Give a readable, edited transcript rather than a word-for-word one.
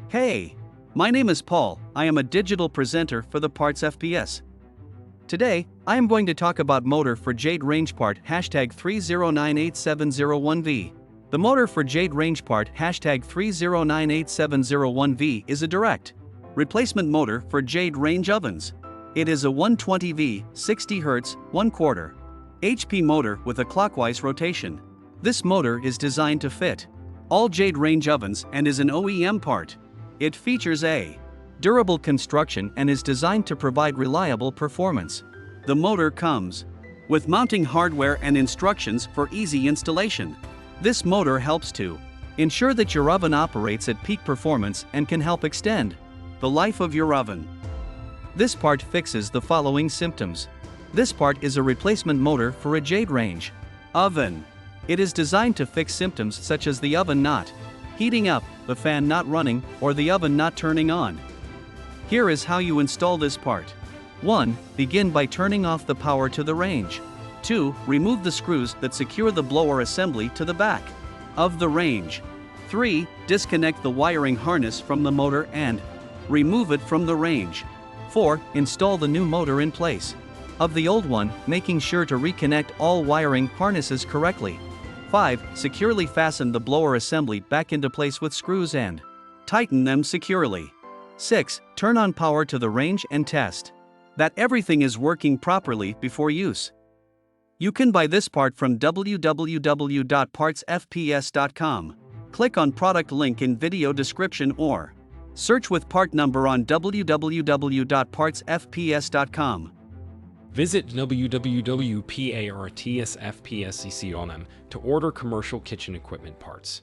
Hey! My name is Paul, I am a digital presenter for the PartsFPS. Today, I am going to talk about motor for Jade Range part #3098701V. The motor for Jade Range part #3098701V is a direct replacement motor for Jade Range ovens. It is a 120V, 60 Hz, 1/4 HP motor with a clockwise rotation. This motor is designed to fit all Jade Range ovens and is an OEM part. It features a durable construction and is designed to provide reliable performance. The motor comes with mounting hardware and instructions for easy installation. This motor helps to ensure that your oven operates at peak performance and can help extend the life of your oven. This part fixes the following symptoms. This part is a replacement motor for a Jade Range oven. It is designed to fix symptoms such as the oven not heating up, the fan not running, or the oven not turning on. Here is how you install this part. 1. Begin by turning off the power to the range. 2. Remove the screws that secure the blower assembly to the back of the range. 3. Disconnect the wiring harness from the motor and remove it from the range. 4. Install the new motor in place of the old one, making sure to reconnect all wiring harnesses correctly. 5. Securely fasten the blower assembly back into place with screws and tighten them securely. 6. Turn on power to the range and test that everything is working properly before use. You can buy this part from www.partsfps.com. Click on product link in video description or search with part number on www.partsfps.com. Visit www.partsfps.com to order commercial kitchen equipment parts.